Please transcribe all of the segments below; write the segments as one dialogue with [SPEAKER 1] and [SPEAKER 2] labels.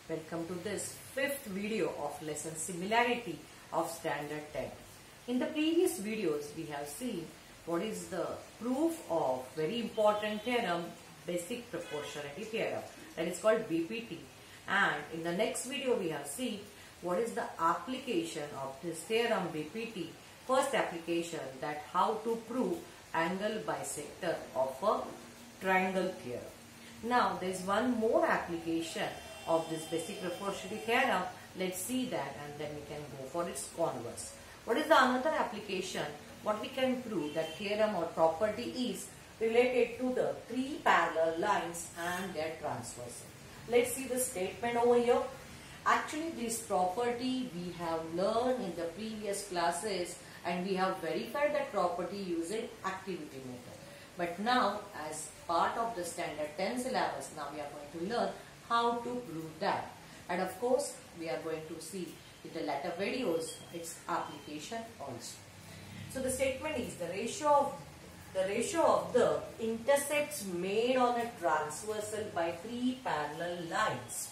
[SPEAKER 1] Welcome to this fifth video of lesson similarity of standard 10. In the previous videos we have seen what is the proof of very important theorem, basic proportionality theorem, that is called BPT, and in the next video we have seen what is the application of this theorem BPT. First application, that how to prove angle bisector of a triangle theorem. Now there is one more application of this basic proportionality theorem. Let's see that and then we can go for its converse. What is the another application? What we can prove that theorem or property is related to the three parallel lines and their transversal. Let's see the statement over here. Actually this property we have learned in the previous classes and we have verified that property using activity method. But now as part of the standard 10 syllabus, now we are going to learn how to prove that. And of course we are going to see in the later videos its application also. So the statement is the ratio of the intercepts made on a transversal by three parallel lines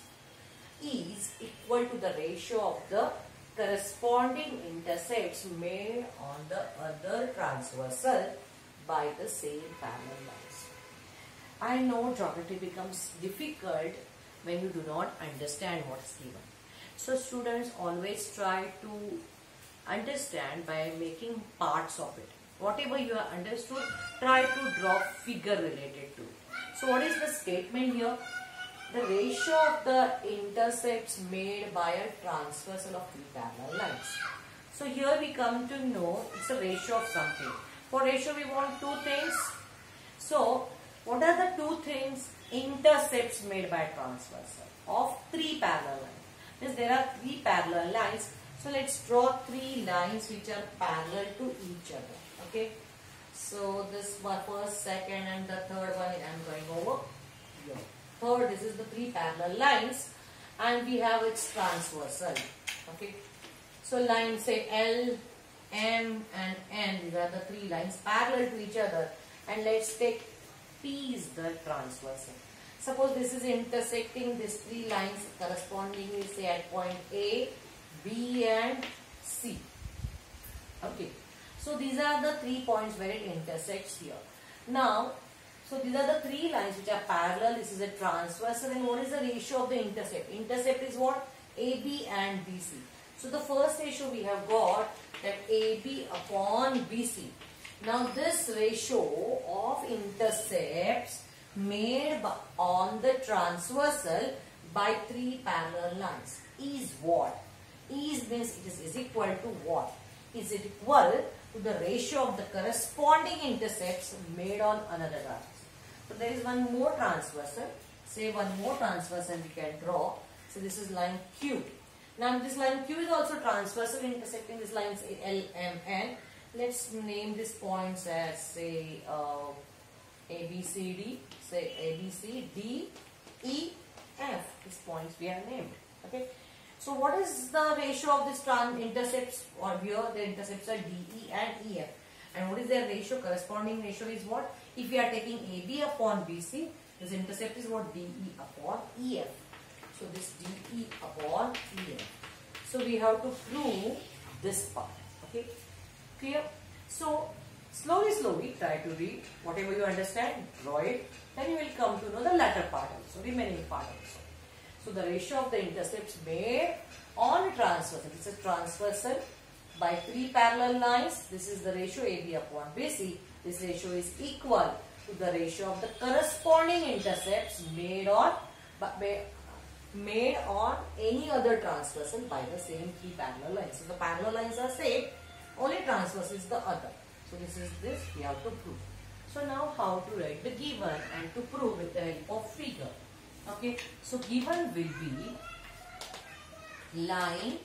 [SPEAKER 1] is equal to the ratio of the corresponding intercepts made on the other transversal by the same parallel lines. I know geometry becomes difficult when you do not understand what is given. So students always try to understand by making parts of it. Whatever you have understood, try to draw figure related to it. So what is the statement here? The ratio of the intercepts made by a transversal of three parallel lines. So here we come to know it's a ratio of something. For ratio we want two things. So what are the two things? Intercepts made by transversal of three parallel lines. Means there are three parallel lines. So let's draw three lines which are parallel to each other. Okay. So this one, first, second and the third one I am going over here. Third, this is the three parallel lines and we have its transversal. Okay. So lines say L, M and N, these are the three lines parallel to each other, and let's take P is the transversal. Suppose this is intersecting these three lines correspondingly, say at point A, B and C. Okay. So these are the 3 points where it intersects here. Now, so these are the three lines which are parallel. This is a transversal, and what is the ratio of the intercept? Intercept is what? AB and BC. So the first ratio we have got that AB upon BC. Now this ratio of intercepts made on the transversal by three parallel lines is what? Is means it is equal to what? Is it equal to the ratio of the corresponding intercepts made on another transversal. So there is one more transversal. Say one more transversal we can draw. So this is line Q. Now this line Q is also transversal intersecting this lines L, M, N. Let's name these points as say A, B, C, D. Say A, B, C, D, E, F. These points we have named. Okay. So what is the ratio of these intercepts? Or here the intercepts are D, E and E, F. And what is their ratio? Corresponding ratio is what? If we are taking AB upon BC, this intercept is what? DE upon EF. So this DE upon EF. So we have to prove this part. Okay. Clear? So slowly try to read. Whatever you understand, draw it. Then you will come to know the latter part also, remaining part also. So the ratio of the intercepts made on a transversal. This is transversal by three parallel lines. This is the ratio AB upon BC. This ratio is equal to the ratio of the corresponding intercepts made on any other transversal by the same three parallel lines. So the parallel lines are same, only transversal is the other. So this is this we have to prove. So now how to write the given and to prove with the help of figure. Okay. So given will be line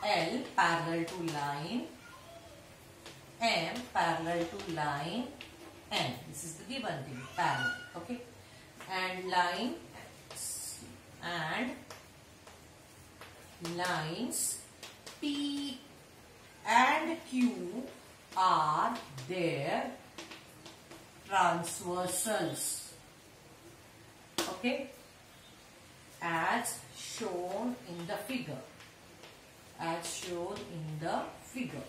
[SPEAKER 1] L parallel to line M parallel to line N. This is the given thing, parallel. Okay. And line and lines P and Q are their transversals. Okay. As as shown in the figure. As shown in the figure.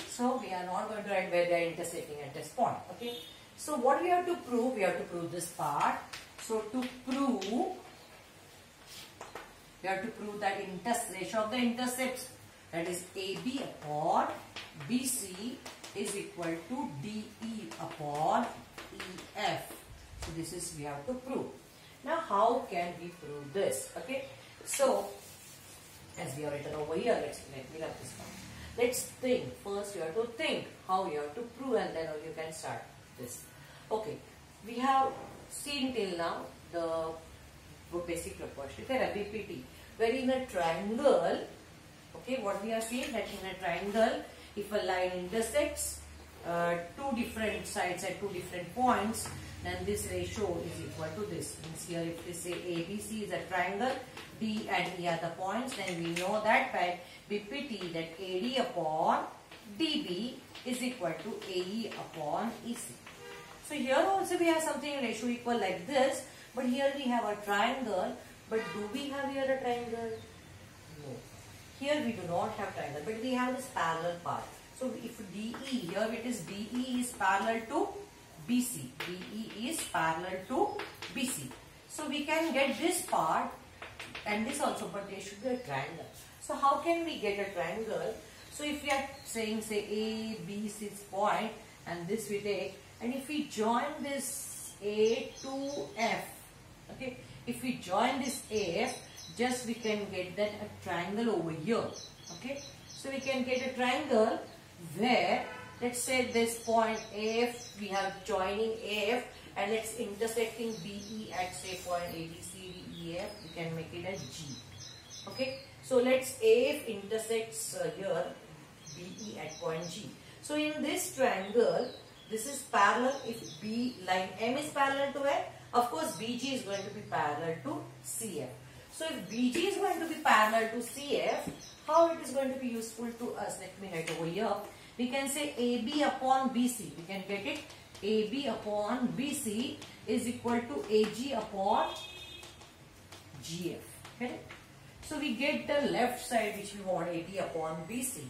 [SPEAKER 1] So we are not going to write where they are intersecting at this point. Okay. So what we have to prove? We have to prove this part. So to prove, we have to prove that ratio of the intercepts, that is AB upon BC, is equal to DE upon EF. So this is we have to prove. Now how can we prove this? Okay. So as we have written over here, let me write this one. Let's think. First, you have to think how you have to prove, and then you can start this. Okay, we have seen till now the basic proportion theorem, BPT, where in a triangle, okay, what we have seen that in a triangle, if a line intersects two different sides at two different points, then this ratio is equal to this. Means here if we say ABC is a triangle, D and E are the points, then we know that by BPT that AD upon DB is equal to AE upon EC. So here also we have something ratio equal like this, but here we have a triangle. But do we have here a triangle? No. Here we do not have triangle, but we have this parallel part. So if DE, here it is DE is parallel to BC. DE is parallel to BC. So we can get this part and this also, but there should be a triangle. So how can we get a triangle? So if we are saying say A, B, C point, and this we take, and if we join this A to F, okay, if we join this F, just we can get that a triangle over here, okay. So we can get a triangle where, let's say this point F, we have joining F, and it's intersecting BE at say point ABCDEF, we can make it as G, okay. So let's AF intersects here BE at point G. So in this triangle, this is parallel. If B line M is parallel to F, of course BG is going to be parallel to CF. So if BG is going to be parallel to CF, how it is going to be useful to us? Let me write over here. We can say AB upon BC. We can get it. AB upon BC is equal to AG upon GF. Correct? So we get the left side which we want, AB upon BC.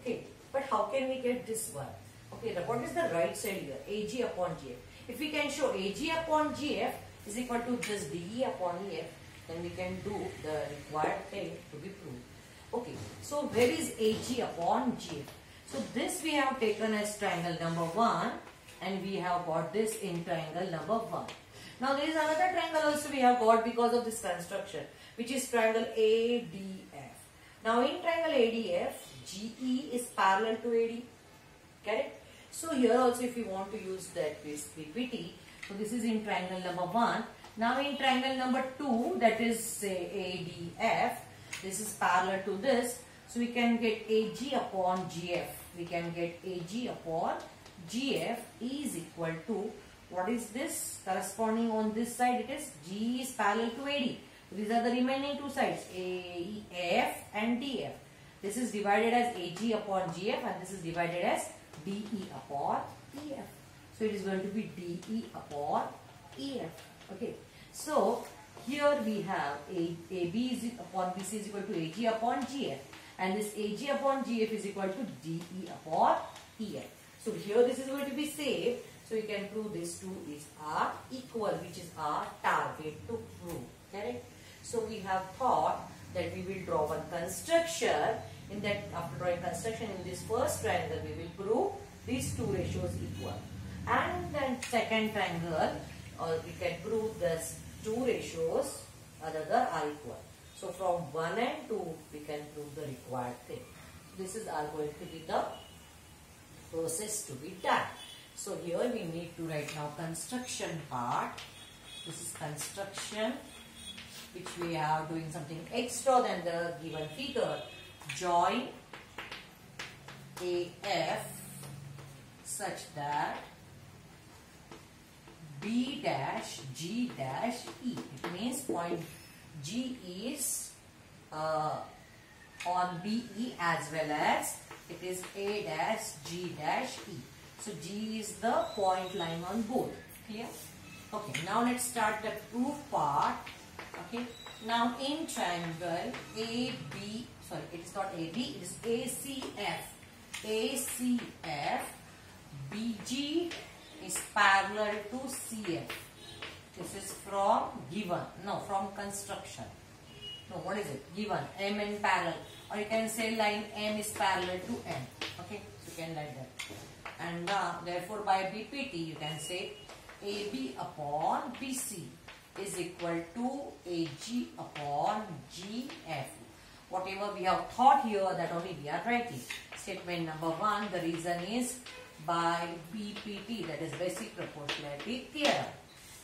[SPEAKER 1] Okay. But how can we get this one? Okay. What is the right side here? AG upon GF. If we can show AG upon GF is equal to this DE upon EF, then we can do the required thing to be proved. Okay. So where is AG upon GF? So this we have taken as triangle number 1, and we have got this in triangle number 1. Now there is another triangle also we have got because of this construction, which is triangle ADF. Now in triangle ADF, GE is parallel to AD. Correct? So here also if you want to use that BPT, so this is in triangle number 1. Now in triangle number 2, that is say ADF, this is parallel to this. So we can get AG upon GF. We can get AG upon GF is equal to, what is this? Corresponding on this side, it is G is parallel to AD. These are the remaining two sides, AF and DF. This is divided as AG upon GF, and this is divided as DE upon EF. So it is going to be DE upon EF. Okay. So here we have AB is upon BC is equal to AG upon GF. And this AG upon GF is equal to DE upon EF. So here this is going to be saved. So you can prove these two are equal, which is our target to prove. Correct? So we have thought that we will draw one construction. In that, after drawing construction in this first triangle, we will prove these two ratios equal. And then second triangle, we can prove these two ratios other are equal. So from 1 and 2, we can prove the required thing. This is going to be the process to be done. So here we need to write now construction part. This is construction, which we are doing something extra than the given figure. Join AF such that B dash G dash E. It means point G is on BE as well as it is A dash G dash E. So G is the point lying on both. Clear? Okay. Now let's start the proof part. Okay. Now in triangle AB, sorry, it is not AB, it is ACF. ACF, BG is parallel to CF. This is from given, no, from construction. No, what is it? Given, M in parallel. Or you can say line M is parallel to M. Okay, so you can write that. And therefore by BPT you can say AB upon BC is equal to AG upon GF. Whatever we have thought here, that only we are writing. Statement number 1, the reason is by BPT, that is basic proportionality theorem.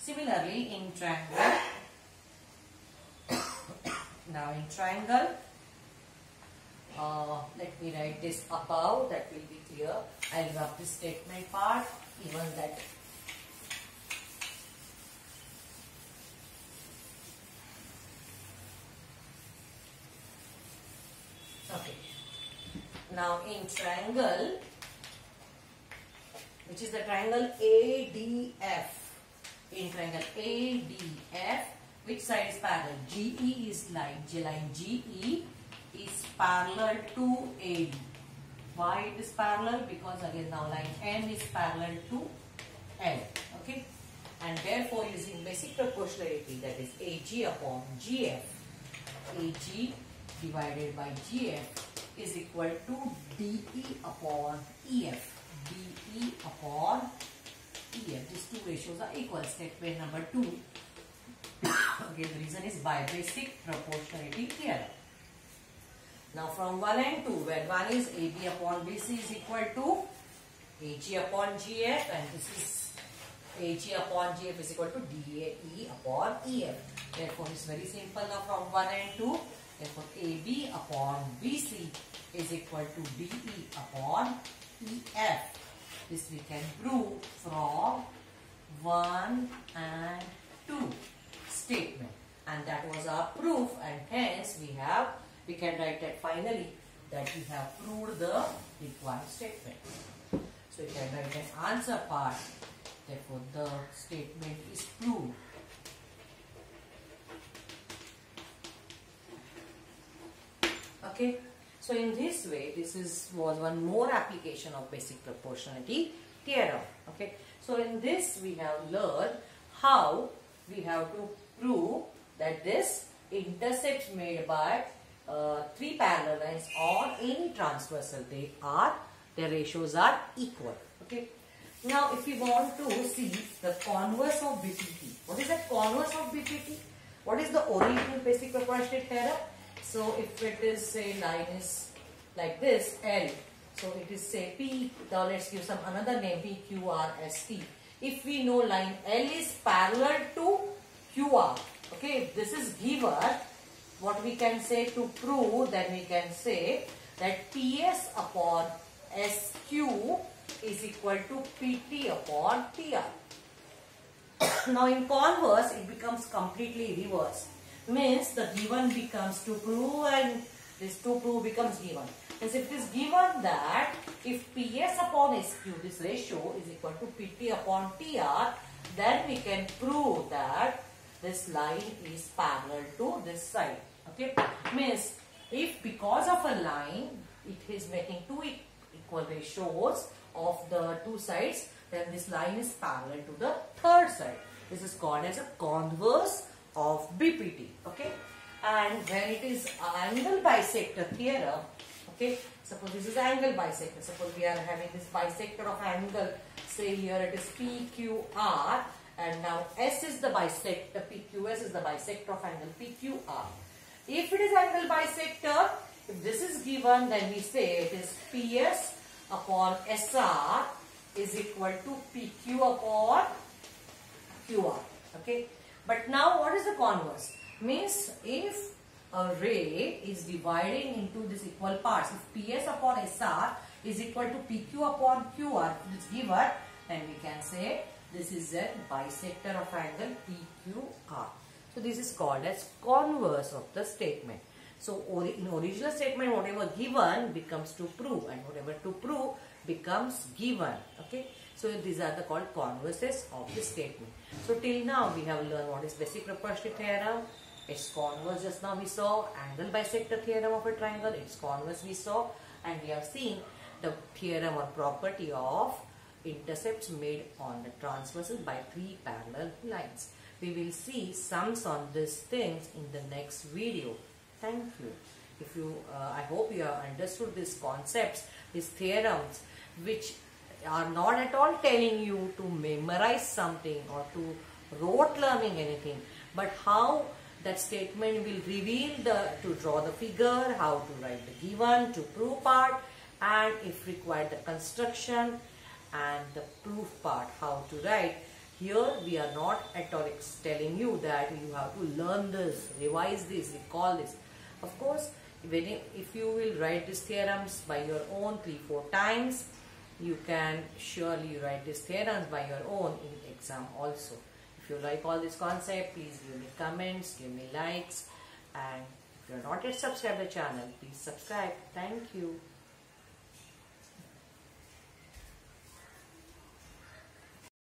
[SPEAKER 1] Similarly in triangle, now in triangle, let me write this above, that will be clear. I'll rub this statement part, even that. Okay. Now in triangle, which is the triangle ADF. In triangle ADF, which side is parallel? GE is line GE is parallel to AD. Why it is parallel? Because again now line M is parallel to L. Okay, and therefore using basic proportionality, that is AG upon GF, AG divided by GF is equal to DE upon EF. DE upon EF. These two ratios are equal. Statement number 2. Again, the reason is by basic proportionality theorem. Now from 1 and 2, where 1 is AB upon BC is equal to AG upon GF, and this is AG upon GF is equal to DE upon EF. Therefore, it's very simple now from 1 and 2. Therefore, AB upon BC is equal to DE upon EF. This we can prove from 1 and 2 statement, and that was our proof, and hence we can write that finally that we have proved the required statement. So you can write an answer part. Therefore, the statement is proved. Okay. So in this way, this was one more application of basic proportionality theorem. Okay. So in this we have learned how we have to prove that this intersects made by 3 parallel lines on any transversal, their ratios are equal. Okay. Now if we want to see the converse of BPT, what is the converse of BPT? What is the original basic proportionality theorem? So if it is, say, line is like this, L, so it is, say, P, now let's give some another name, P, Q, R, S, T. If we know line L is parallel to QR, okay, if this is given, what we can say to prove, then we can say that PS upon SQ is equal to PT upon TR. Now in converse, it becomes completely reverse. Means the given becomes to prove and this to prove becomes given. As if it is given that if PS upon SQ, this ratio is equal to PT upon TR, then we can prove that this line is parallel to this side. Okay, means if because of a line it is making two equal ratios of the two sides, then this line is parallel to the third side. This is called as a converse of BPT. Okay, and when it is angle bisector theorem, okay, suppose this is angle bisector, suppose we are having this bisector of angle, say here it is PQR, and now S is the bisector, PQS is the bisector of angle PQR. If it is angle bisector, if this is given, then we say it is PS upon SR is equal to PQ upon QR. Okay, but now what is the converse? Means if a ray is dividing into these equal parts, if PS upon SR is equal to PQ upon QR, if it is given, then we can say this is a bisector of angle PQR. So this is called as converse of the statement. So in original statement, whatever given becomes to prove, and whatever to prove becomes given. Okay. So these are the called converses of the statement. So till now we have learned what is basic proportionality theorem, Its converse just now we saw, angle bisector theorem of a triangle, its converse we saw, and we have seen the theorem or property of intercepts made on the transversal by three parallel lines. We will see sums on these things in the next video. Thank you. I hope you have understood these concepts, these theorems, which are not at all telling you to memorize something or to rote learning anything, but how that statement will reveal to draw the figure, how to write the given, to prove part, and if required the construction and the proof part, how to write. Here we are not at all telling you that you have to learn this, revise this, recall this. Of course, if you will write these theorems by your own 3-4 times, you can surely write these theorems by your own in exam also. If you like all this concept, please give me comments, give me likes, and if you are not yet subscribed to the channel, please subscribe. Thank you.